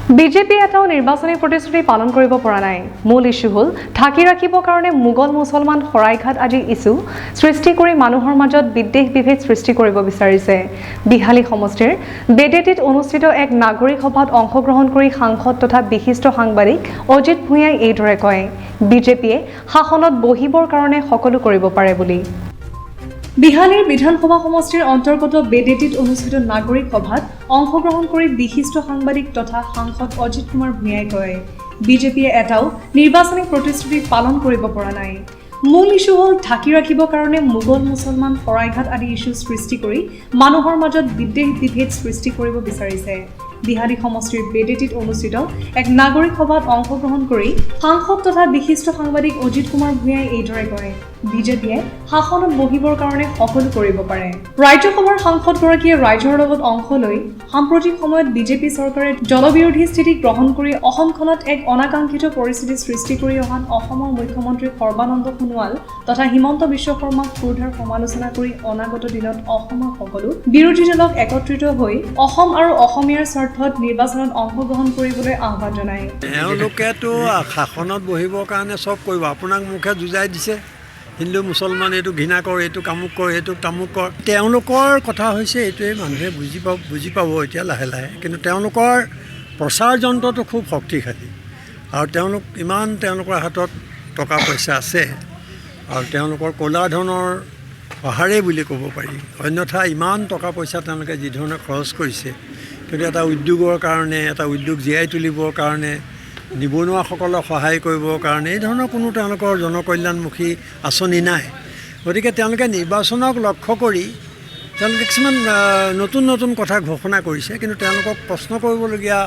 BJP এটাও নিৰ্বাচনী প্ৰতিশ্ৰুতি পালন কৰিব পৰা নাই। মূল ইস্যু হ'ল ঢাকি ৰাখিবৰ কাৰণে মোগল মুছলমান শৰাইঘাট আদি ইস্যু সৃষ্টি কৰি মানুহৰ মাজত বিদ্বেষ বিভেদ সৃষ্টি কৰিব বিচাৰিছে। বিহালী সমষ্টিৰ বেডেটিত অনুষ্ঠিত এক নাগৰিক সভাত অংশগ্ৰহণ কৰি সাংসদ তথা বিশিষ্ট সাংবাদিক অজিত ভূঞাই এইদৰে কয়, বিজেপিয়ে শাসনত বহিবৰ কাৰণে সকলো কৰিব পাৰে বুলি। বিহালীৰ বিধানসভা সমষ্টিৰ অন্তৰ্গত বেডেটিত অনুষ্ঠিত নাগৰিক সভাত অংশগ্ৰহণ কৰি বিশিষ্ট সাংবাদিক তথা সাংসদ অজিত কুমাৰ ভূঞাই কয়, বিজেপিয়ে এটাও নিৰ্বাচনী প্ৰতিশ্ৰুতি পালন কৰিব পৰা নাই। মূল ইস্যু হ'ল ঢাকি ৰাখিবৰ কাৰণে মোগল মুছলমান শৰাইঘাট আদি ইস্যু সৃষ্টি কৰি মানুহৰ মাজত বিদ্বেষ বিভেদ সৃষ্টি কৰিব বিচাৰিছে। বিহালী সমষ্টিৰ বেডেটিত অনুষ্ঠিত এক নাগৰিক সভাত অংশগ্ৰহণ কৰি সাংসদ তথা বিশিষ্ট সাংবাদিক অজিত কুমাৰ ভূঞাই এইদৰে কয়, বিজেপিয়ে শাসনত বহিবৰ কাৰণে সকলো কৰিব পাৰে। ৰাজ্যসভাৰ সাংসদগৰাকীয়ে ৰাইজৰ লগত অংশ লৈ সাম্প্ৰতিক সময়ত বিজেপি চৰকাৰে জনবিৰোধী স্থিতি গ্ৰহণ কৰি অসমখনত এক অনাকাংক্ষিত পৰিস্থিতি সৃষ্টি কৰি অহাত অসমৰ মুখ্যমন্ত্ৰী সৰ্বানন্দ সোণোৱাল তথা হিমন্ত বিশ্ব শৰ্মাক ক্ষুৰধাৰ সমালোচনা কৰি অনাগত দিনত অসমৰ সকলো বিৰোধী দলক একত্ৰিত হৈ অসম আৰু অসমীয়াৰ স্বাৰ্থত নিৰ্বাচনত অংশগ্ৰহণ কৰিবলৈ আহ্বান জনায়। তেওঁলোকেতো শাসনত বহিবৰ কাৰণে চব কৰিব, আপোনাক মুখে যুঁজাই দিছে হিন্দু মুছলমান এইটো ঘৃণা কৰ, এইটো কামুক কৰ, এইটো তামুক কৰ। তেওঁলোকৰ কথা হৈছে এইটোৱে, মানুহে বুজি পাব এতিয়া লাহে লাহে। কিন্তু তেওঁলোকৰ প্ৰচাৰ যন্ত্ৰটো খুব শক্তিশালী আৰু তেওঁলোকৰ হাতত টকা পইচা আছে আৰু তেওঁলোকৰ ক'লা ধনৰ পাহাৰেই বুলি ক'ব পাৰি। অন্যথা ইমান টকা পইচা তেওঁলোকে যি ধৰণে খৰচ কৰিছে, কিন্তু এটা উদ্যোগৰ কাৰণে, এটা উদ্যোগ জীয়াই তুলিবৰ কাৰণে, নিবনুৱাসকলক সহায় কৰিবৰ কাৰণে এই ধৰণৰ কোনো তেওঁলোকৰ জনকল্যাণমুখী আঁচনি নাই। গতিকে তেওঁলোকে নিৰ্বাচনক লক্ষ্য কৰি তেওঁলোকে কিছুমান নতুন কথা ঘোষণা কৰিছে, কিন্তু তেওঁলোকক প্ৰশ্ন কৰিবলগীয়া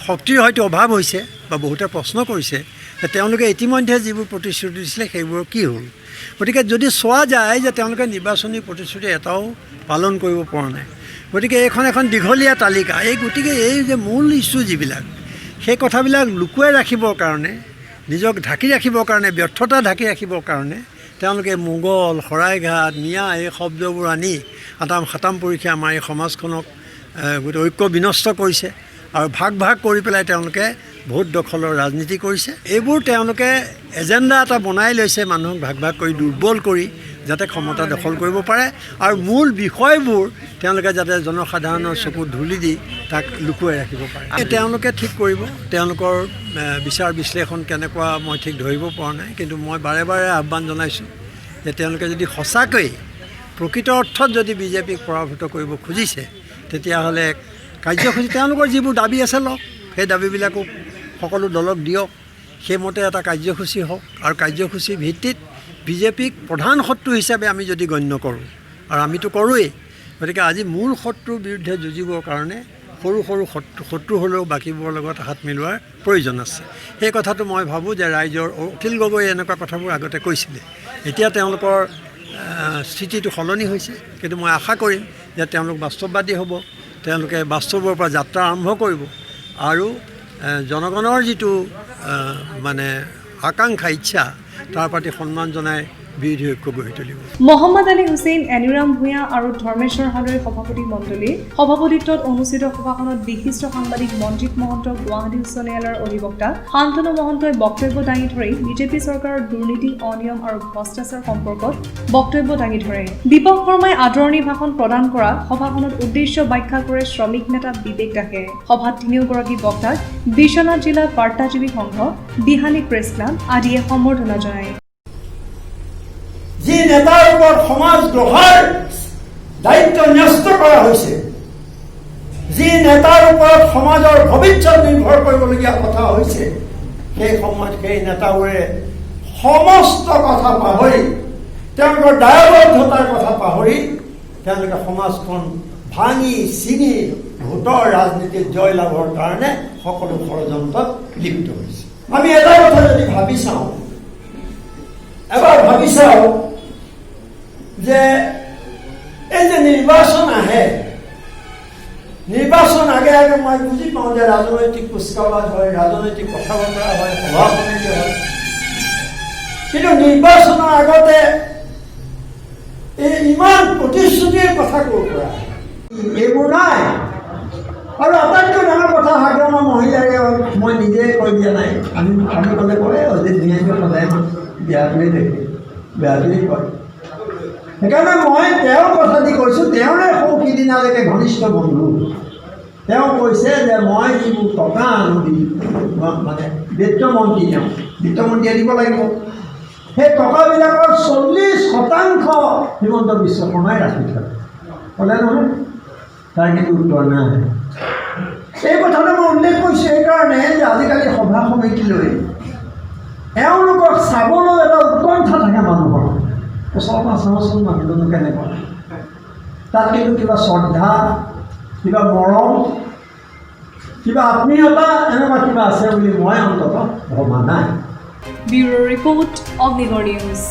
শক্তিৰ হয়তো অভাৱ হৈছে বা বহুতে প্ৰশ্ন কৰিছে যে তেওঁলোকে ইতিমধ্যে যিবোৰ প্ৰতিশ্ৰুতি দিছিলে সেইবোৰ কি হ'ল। গতিকে যদি চোৱা যায় যে তেওঁলোকে নিৰ্বাচনী প্ৰতিশ্ৰুতি এটাও পালন কৰিব পৰা নাই। গতিকে এখন দীঘলীয়া তালিকা। গতিকে এই যে মূল ইস্যু যিবিলাক, সেই কথাবিলাক লুকুৱাই ৰাখিবৰ কাৰণে, নিজক ঢাকি ৰাখিবৰ কাৰণে, ব্যৰ্থতা ঢাকি ৰাখিবৰ কাৰণে তেওঁলোকে মোগল, শৰাইঘাট, মিয়া এই শব্দবোৰ আনি সাতাম পৰীক্ষা আমাৰ এই সমাজখনক গোটেই ঐক্য বিনষ্ট কৰিছে আৰু ভাগ কৰি পেলাই তেওঁলোকে ভোট দখলৰ ৰাজনীতি কৰিছে। এইবোৰ তেওঁলোকে এজেণ্ডা এটা বনাই লৈছে, মানুহক ভাগ কৰি দুৰ্বল কৰি যাতে ক্ষমতা দখল কৰিব পাৰে আৰু মূল বিষয়বোৰ তেওঁলোকে যাতে জনসাধাৰণৰ চকুত ধূলি দি তাক লুকুৱাই ৰাখিব পাৰে। তেওঁলোকে ঠিক কৰিব, তেওঁলোকৰ বিচাৰ বিশ্লেষণ কেনেকুৱা মই ঠিক ধৰিব পৰা নাই। কিন্তু মই বাৰে আহ্বান জনাইছোঁ যে তেওঁলোকে যদি সঁচাকৈ প্ৰকৃত অৰ্থত যদি বিজেপিক পৰাভূত কৰিব খুজিছে, তেতিয়াহ'লে কাৰ্যসূচী তেওঁলোকৰ যিবোৰ দাবী আছে লওক, সেই দাবীবিলাকো সকলো দলক দিয়ক, সেইমতে এটা কাৰ্যসূচী হওক আৰু কাৰ্যসূচীৰ ভিত্তিত বিজেপিক প্ৰধান শত্ৰু হিচাপে আমি যদি গণ্য কৰোঁ, আৰু আমিতো কৰোঁৱেই, গতিকে আজি মূল শত্ৰুৰ বিৰুদ্ধে যুঁজিবৰ কাৰণে সৰু শত্ৰু হ'লেও বাকীবোৰৰ লগত হাত মিলোৱাৰ প্ৰয়োজন আছে। সেই কথাটো মই ভাবোঁ যে ৰাইজৰ অখিল গগৈয়ে এনেকুৱা কথাবোৰ আগতে কৈছিলে। এতিয়া তেওঁলোকৰ স্থিতিটো সলনি হৈছে, কিন্তু মই আশা কৰিম যে তেওঁলোক বাস্তৱবাদী হ'ব, তেওঁলোকে বাস্তৱৰ পৰা যাত্ৰা আৰম্ভ কৰিব আৰু জনগণৰ যিটো আকাংক্ষা, ইচ্ছা, তাৰ প্ৰতি সন্মান জনাই বিৰোধী ঐক্য গঢ়ি তুলিব। মহম্মদ আলী হুছেইন, এনুৰাম ভূঞা আৰু ধৰ্মেশ্বৰ হালৈৰ সভাপতি মণ্ডলীৰ সভাপতিত্বত অনুষ্ঠিত সভাখনত বিশিষ্ট সাংবাদিক মনজিৎ মহন্ত, গুৱাহাটী উচ্চ ন্যায়ালয়ৰ অধিবক্তা শান্তনু মহন্তই বক্তব্য দাঙি ধৰি বিজেপি চৰকাৰৰ দুৰ্নীতি, অনিয়ম আৰু ভ্ৰষ্টাচাৰ সম্পৰ্কত বক্তব্য দাঙি ধৰে। দীপক শৰ্মাই আদৰণি ভাষণ প্ৰদান কৰা সভাখনত উদ্দেশ্য ব্যাখ্যা কৰে শ্ৰমিক নেতা বিবেক দাসে। সভাত তিনিওগৰাকী বক্তাক বিশ্বনাথ জিলা বাৰ্তাজীৱী সংঘ, বিহালী প্ৰেছ ক্লাব আদিয়ে সম্বৰ্ধনা জনায়। যি নেতাৰ ওপৰত সমাজ দ্ৰোহৰ দায়িত্ব ন্যস্ত কৰা হৈছে, যি নেতাৰ ওপৰত সমাজৰ ভৱিষ্যত নিৰ্ভৰ কৰিবলগীয়া কথা হৈছে, সেই সময়ত সেই নেতাবোৰে সমস্ত কথা পাহৰি, তেওঁলোকৰ দায়বদ্ধতাৰ কথা পাহৰি তেওঁলোকে সমাজখন ভাঙি চিঙি ভোটৰ ৰাজনীতিত জয়লাভৰ কাৰণে সকলো ষড়যন্ত্ৰত লিপ্ত হৈছে। আমি এটা কথা যদি ভাবি চাওঁ, এবাৰ ভাবি চাওঁ যে এই যে নিৰ্বাচন আহে, নিৰ্বাচন আগে মই বুজি পাওঁ যে ৰাজনৈতিক কুচকাৱাজ হয়, ৰাজনৈতিক কথা বতৰা হয়, সভা সমিতি হয়, কিন্তু নিৰ্বাচনৰ আগতে এই ইমান প্ৰতিশ্ৰুতিৰ কথা ক'ৰ পৰা? এইবোৰ নাই। আৰু আটাইতকৈ ডাঙৰ কথা হাগ্ৰমা মহিলাৰে মই নিজে কৈ দিয়া নাই, আমি ক'লে কয় অজিত ধুনীয়াকৈ সদায় বেয়াটোৱে দেখে, বেয়াটোৱেই কয়। সেইকাৰণে মই তেওঁৰ কথা দি কৈছোঁ, তেওঁৰে সৌ সিদিনালৈকে ঘনিষ্ঠ বন্ধু। তেওঁ কৈছে যে মই যিবোৰ টকা আনো মানে বিত্তমন্ত্ৰী, বিত্তমন্ত্ৰীয়ে দিব লাগিব, সেই টকাবিলাকৰ 40% হিমন্ত বিশ্ব শৰ্মাই ৰাখি থয়। ক'লে নহয়, তাৰ কিন্তু উত্তৰ নাই। এই কথাটো মই উল্লেখ কৰিছোঁ এইকাৰণে যে আজিকালি সভা সমিতিলৈ এওঁলোকক চাবলৈ এটা উৎকণ্ঠা থাকে মানুহৰ। ওচৰৰপৰা চাওঁচোন মানুহজনো কেনেকুৱা, তাত কিন্তু কিবা শ্ৰদ্ধা, কিবা মৰম, কিবা আত্মীয়তা এনেকুৱা কিবা আছে বুলি মই অন্ততঃ ভবা নাই। Bureau report, Agnigarh news.